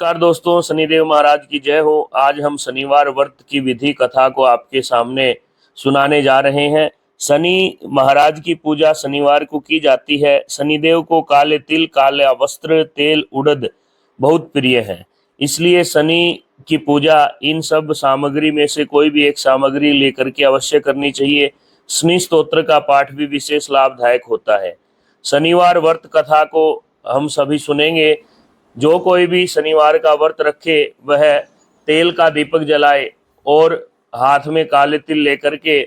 नमस्कार दोस्तों, शनिदेव महाराज की जय हो। आज हम शनिवार व्रत की विधि कथा को आपके सामने सुनाने जा रहे हैं। शनि महाराज की पूजा शनिवार को की जाती है। शनिदेव को काले तिल, काला वस्त्र, तेल, उड़द बहुत प्रिय है। इसलिए शनि की पूजा इन सब सामग्री में से कोई भी एक सामग्री लेकर के अवश्य करनी चाहिए। शनि स्तोत्र का पाठ भी विशेष लाभदायक होता है। शनिवार व्रत कथा को हम सभी सुनेंगे। जो कोई भी शनिवार का व्रत रखे वह तेल का दीपक जलाए और हाथ में काले तिल लेकर के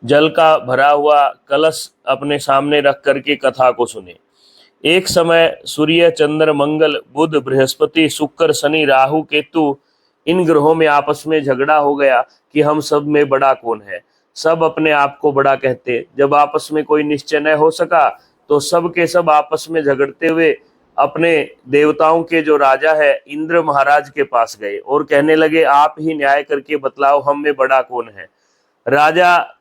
जल का भरा हुआ कलश अपने सामने रख करके कथा को सुने। एक समय सूर्य, चंद्र, मंगल, बुध, बृहस्पति, शुक्र, शनि, राहु, केतु इन ग्रहों में आपस में झगड़ा हो गया कि हम सब में बड़ा कौन है। सब अपने आप को बड़ा कहते। जब आपस में कोई निश्चय न हो सका तो सब के सब आपस में झगड़ते हुए अपने देवताओं के जो राजा है इंद्र महाराज के पास गए और कहने लगे, आप ही न्याय करके बतलाओ हम में बड़ा कौन है। राजा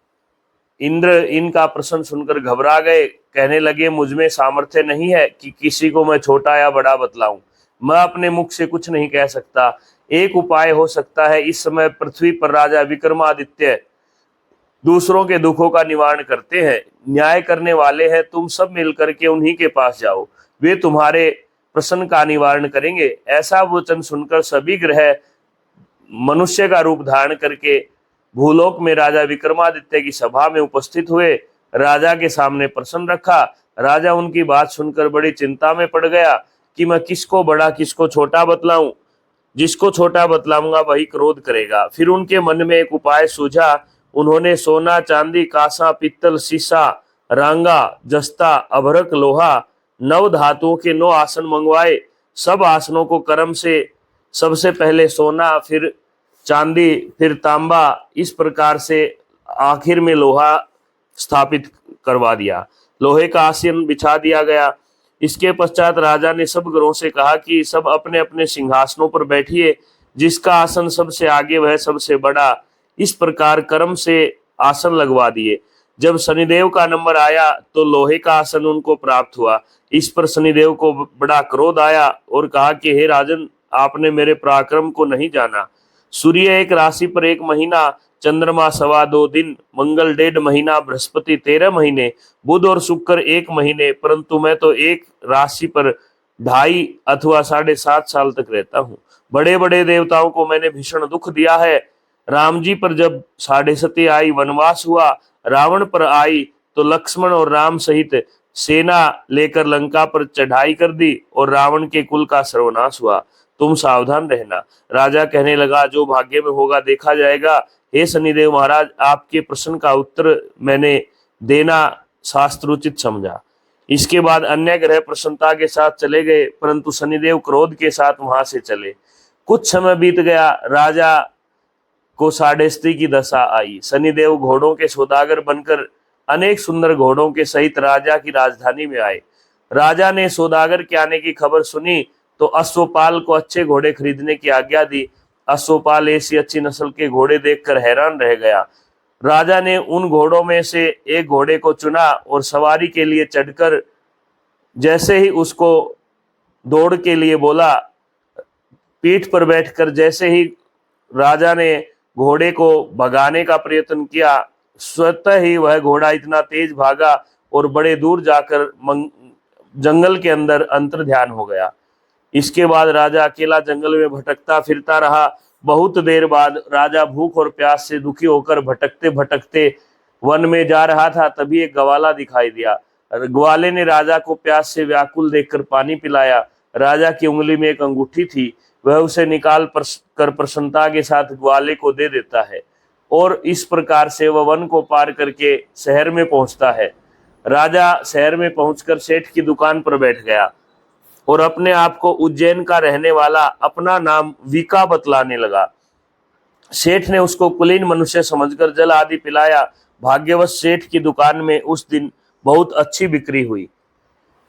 इंद्र इनका प्रश्न सुनकर घबरा गए। कहने लगे, मुझ में सामर्थ्य नहीं है कि किसी को मैं छोटा या बड़ा बतलाऊं। मैं अपने मुख से कुछ नहीं कह सकता। एक उपाय हो सकता है। इस समय पृथ्वी पर राजा विक्रमादित्य दूसरों के दुखों का निवारण करते हैं, न्याय करने वाले हैं। तुम सब मिलकर के उन्हीं के पास जाओ, वे तुम्हारे प्रश्न का निवारण करेंगे। ऐसा वचन सुनकर सभी ग्रह मनुष्य का रूप धारण करके भूलोक में राजा विक्रमादित्य की सभा में उपस्थित हुए। राजा के सामने प्रश्न रखा। राजा उनकी बात सुनकर बड़ी चिंता में पड़ गया कि मैं किसको बड़ा किसको छोटा बतलाऊं। जिसको छोटा बतलाऊंगा वही क्रोध करेगा। फिर उनके मन में एक उपाय सूझा। उन्होंने सोना, चांदी, कांसा, पित्तल, शीशा, रांगा, जस्ता, अभ्रक, लोहा, 9 धातुओं के 9 आसन मंगवाए। सब आसनों को क्रम से सबसे पहले सोना, फिर चांदी, फिर तांबा, इस प्रकार से आखिर में लोहा स्थापित करवा दिया। लोहे का आसन बिछा दिया गया। इसके पश्चात राजा ने सब ग्रहों से कहा कि सब अपने अपने सिंहासनों पर बैठिए। जिसका आसन सबसे आगे वह सबसे बड़ा। इस प्रकार क्रम से आसन लगवा दिए। जब शनिदेव का नंबर आया तो लोहे का आसन उनको प्राप्त हुआ। इस पर शनिदेव को बड़ा क्रोध आया और कहा कि हे राजन, आपने मेरे पराक्रम को नहीं जाना। सूर्य एक राशि पर 1 महीना, चंद्रमा 2.25 दिन, मंगल 1.5 महीना, बृहस्पति 13 महीने, बुध और शुक्र 1 महीने, परंतु मैं तो एक राशि पर 2.5 अथवा 7.5 साल तक रहता हूँ। बड़े बड़े देवताओं को मैंने भीषण दुख दिया है। राम जी पर जब 7.5 आई, वनवास हुआ, रावण पर आई तो लक्ष्मण और राम सहित सेना लेकर लंका पर चढ़ाई कर दी और रावण के कुल का सर्वनाश हुआ। तुम सावधान रहना। राजा कहने लगा, जो भाग्य में होगा देखा जाएगा। हे शनिदेव महाराज, आपके प्रश्न का उत्तर मैंने देना शास्त्रोचित समझा। इसके बाद अन्य ग्रह प्रसन्नता के साथ चले गए, परंतु शनिदेव क्रोध के साथ वहां से चले। कुछ समय बीत गया। राजा को 6.5 की दशा आई। शनिदेव घोड़ों के सौदागर बनकर अनेक सुंदर घोड़ों के सहित राजा की राजधानी में आए। राजा ने सौदागर के आने की खबर सुनी तो अश्वपाल को अच्छे घोड़े खरीदने की आज्ञा दी। अश्वपाल ऐसी अच्छी नस्ल के घोड़े देखकर हैरान रह गया। राजा ने उन घोड़ों में से एक घोड़े को चुना और सवारी के लिए चढ़कर जैसे ही उसको दौड़ के लिए बोला, पीठ पर बैठकर जैसे ही राजा ने घोड़े को भगाने का प्रयत्न किया, स्वतः ही वह घोड़ा इतना तेज भागा और बड़े दूर जाकर जंगल के अंदर अंतर्ध्यान हो गया। इसके बाद राजा अकेला जंगल में भटकता फिरता रहा। बहुत देर बाद राजा भूख और प्यास से दुखी होकर भटकते भटकते वन में जा रहा था। तभी एक ग्वाला दिखाई दिया। ग्वाले ने राजा को प्यास से व्याकुल देखकर पानी पिलाया। राजा की उंगली में एक अंगूठी थी। वह उसे निकाल कर प्रसन्नता के साथ ग्वाले को दे देता है और इस प्रकार से वह वन को पार करके शहर में पहुंचता है। राजा शहर में पहुंचकर सेठ की दुकान पर बैठ गया और अपने आप को उज्जैन का रहने वाला अपना नाम वीका बतलाने लगा। सेठ ने उसको कुलीन मनुष्य समझकर जल आदि पिलाया। भाग्यवश सेठ की दुकान में उस दिन बहुत अच्छी बिक्री हुई।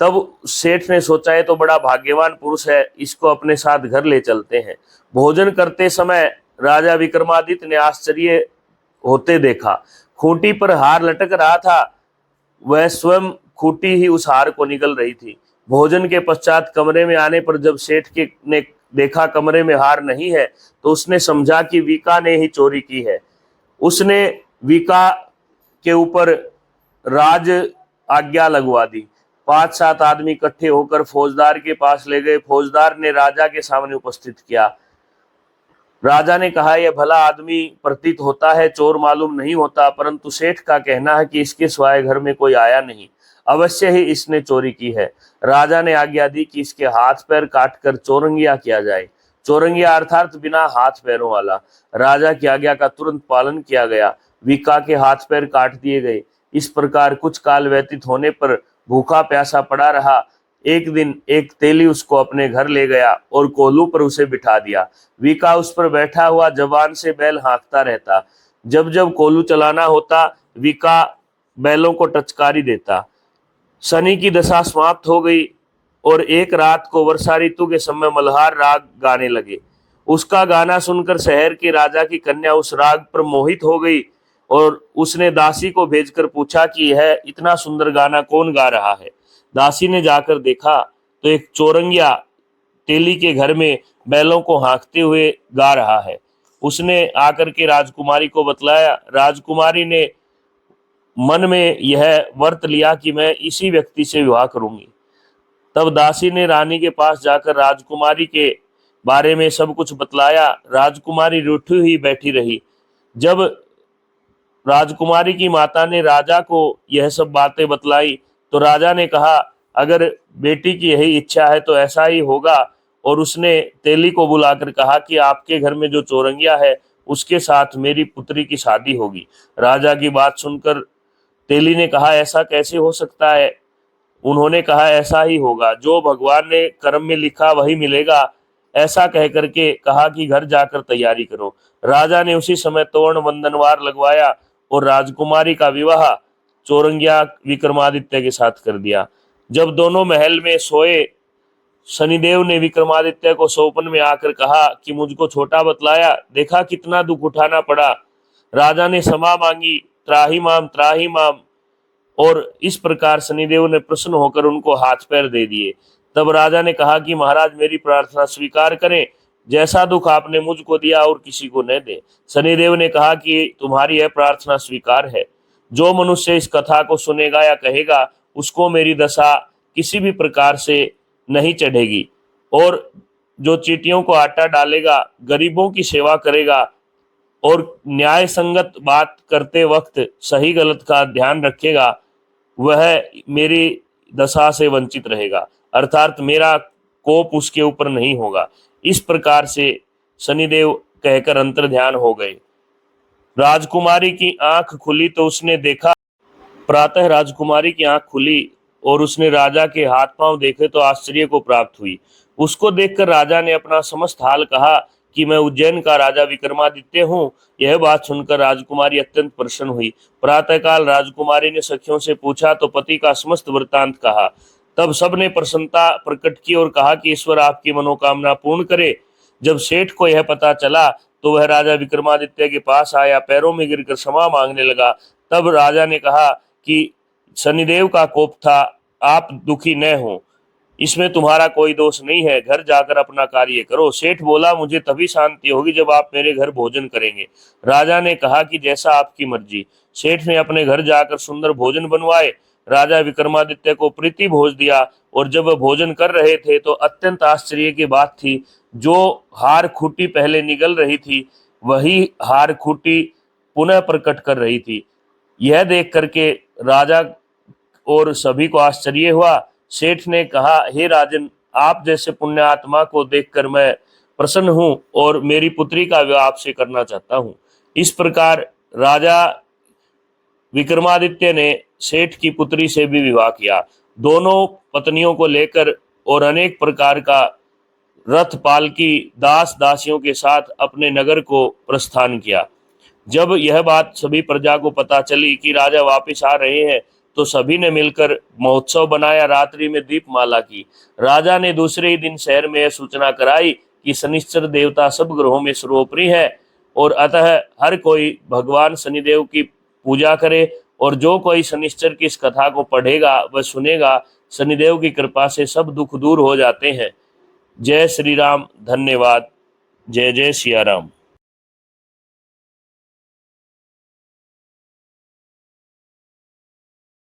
तब सेठ ने सोचा, है तो बड़ा भाग्यवान पुरुष है, इसको अपने साथ घर ले चलते हैं। भोजन करते समय राजा विक्रमादित्य ने आश्चर्य होते देखा। खूंटी पर हार लटक रहा था। वह स्वयं खूंटी ही उस हार को निगल रही थी। भोजन के पश्चात कमरे में आने पर जब सेठ ने देखा कमरे में हार नहीं है तो उसने समझा कि वीका ने ही चोरी की है। उसने वीका के ऊपर राज आज्ञा लगवा दी। 5-7 आदमी इकट्ठे होकर फौजदार के पास ले गए। फौजदार ने राजा के सामने उपस्थित किया। राजा ने कहा, यह भला आदमी प्रतीत होता है, चोर मालूम नहीं होता, परंतु सेठ का कहना है कि इसके सिवाय घर में कोई आया नहीं, अवश्य ही इसने चोरी की है। राजा ने आज्ञा दी कि इसके हाथ पैर काटकर चौरंगिया किया जाए। चौरंगिया अर्थात बिना हाथ पैरों वाला। राजा की आज्ञा का तुरंत पालन किया गया। वीका के हाथ पैर काट दिए गए। इस प्रकार कुछ काल व्यतीत होने पर भूखा प्यासा पड़ा रहा। एक दिन एक तेली उसको अपने घर ले गया और कोल्हू पर उसे बिठा दिया। वीका उस पर बैठा हुआ जबान से बैल हाँकता रहता। जब जब कोल्हू चलाना होता, वीका बैलों को टचकारी देता। शनि की दशा समाप्त हो गई और एक रात को वर्षा ऋतु के समय मल्हार राग गाने लगे। उसका गाना सुनकर शहर के राजा की कन्या उस राग पर मोहित हो गई और उसने दासी को भेजकर पूछा कि यह इतना सुंदर गाना कौन गा रहा है। दासी ने जाकर देखा तो एक चौरंगिया तेली के घर में बैलों को हाँकते हुए गा रहा है। उसने आकर के राजकुमारी को बतलाया। राजकुमारी ने मन में यह व्रत लिया कि मैं इसी व्यक्ति से विवाह करूंगी। तब दासी ने रानी के पास जाकर राजकुमारी के बारे में सब कुछ बतलाया। राजकुमारी रूठी हुई बैठी रही। जब राजकुमारी की माता ने राजा को यह सब बातें बतलाई तो राजा ने कहा, अगर बेटी की यही इच्छा है तो ऐसा ही होगा। और उसने तेली को बुलाकर कहा कि आपके घर में जो चौरंगिया है उसके साथ मेरी पुत्री की शादी होगी। राजा की बात सुनकर तेली ने कहा, ऐसा कैसे हो सकता है? उन्होंने कहा, ऐसा ही होगा, जो भगवान ने कर्म में लिखा वही मिलेगा। ऐसा कह करके कहा कि घर जाकर तैयारी करो। राजा ने उसी समय तोरण वंदनवार लगवाया और राजकुमारी का विवाह चौरंगिया विक्रमादित्य के साथ कर दिया। जब दोनों महल में सोए, शनिदेव ने विक्रमादित्य को स्वप्न में आकर कहा कि मुझको छोटा बतलाया, देखा कितना दुख उठाना पड़ा। राजा ने क्षमा मांगी, त्राही माम। और इस प्रकार शनिदेव ने प्रसन्न होकर उनको हाथ पैर दे दिए। तब राजा ने कहा कि महाराज मेरी प्रार्थना स्वीकार करें, जैसा दुख आपने मुझको दिया और किसी को न दे। शनिदेव ने कहा कि तुम्हारी यह प्रार्थना स्वीकार है। जो मनुष्य इस कथा को सुनेगा या कहेगा उसको मेरी दशा किसी भी प्रकार से नहीं चढ़ेगी। और जो चींटियों को आटा डालेगा, गरीबों की सेवा करेगा और न्याय संगत बात करते वक्त सही गलत का ध्यान रखेगा, वह मेरी दशा से वंचित रहेगा, अर्थात मेरा कोप उसके ऊपर नहीं होगा। इस प्रकार से शनिदेव कहकर अंतर ध्यान हो गए। राजकुमारी की आंख खुली तो उसने देखा। प्रातः राजकुमारी की आंख खुली और उसने राजा के हाथ पांव देखे तो आश्चर्य को प्राप्त हुई। उसको देखकर राजा ने अपना समस्त हाल कहा कि मैं उज्जैन का राजा विक्रमादित्य हूँ। यह बात सुनकर राजकुमारी अत्यंत प्रसन्न हुई। प्रातःकाल राजकुमारी ने सखियों से पूछा तो पति का समस्त वृत्तांत कहा। तब सबने प्रसन्नता प्रकट की और कहा कि ईश्वर आपकी मनोकामना पूर्ण करे। जब सेठ को यह पता चला तो वह राजा विक्रमादित्य के पास आया, पैरों में गिरकर क्षमा मांगने लगा। तब राजा ने कहा कि शनिदेव का कोप था, आप दुखी न हो, इसमें तुम्हारा कोई दोष नहीं है, घर जाकर अपना कार्य करो। सेठ बोला, मुझे तभी शांति होगी जब आप मेरे घर भोजन करेंगे। राजा ने कहा कि जैसा आपकी मर्जी। सेठ ने अपने घर जाकर सुंदर भोजन बनवाए। राजा विक्रमादित्य को प्रीति भोज दिया और जब वह भोजन कर रहे थे तो अत्यंत आश्चर्य की बात थी, जो हार खूटी पहले निगल रही थी वही हार खूटी पुनः प्रकट कर रही थी। यह देख करके राजा और सभी को आश्चर्य हुआ। सेठ ने कहा, हे राजन, आप जैसे पुण्य आत्मा को देखकर मैं प्रसन्न हूँ और मेरी पुत्री का विवाह आपसे करना चाहता हूँ। इस प्रकार राजा विक्रमादित्य ने सेठ की पुत्री से भी विवाह किया। दोनों पत्नियों को लेकर और अनेक प्रकार का रथ पालकी दास दासियों के साथ अपने नगर को प्रस्थान किया। जब यह बात सभी प्रजा को पता चली कि राजा वापस आ रहे हैं तो सभी ने मिलकर महोत्सव बनाया, रात्रि में दीपमाला की। राजा ने दूसरे ही दिन शहर में यह सूचना कराई कि शनिश्चर देवता सब ग्रहों में सर्वोपरि है और अतः हर कोई भगवान शनिदेव की पूजा करे और जो कोई शनिश्चर की इस कथा को पढ़ेगा व सुनेगा, शनिदेव की कृपा से सब दुख दूर हो जाते हैं। जय श्री राम। धन्यवाद। जय जय सिया राम।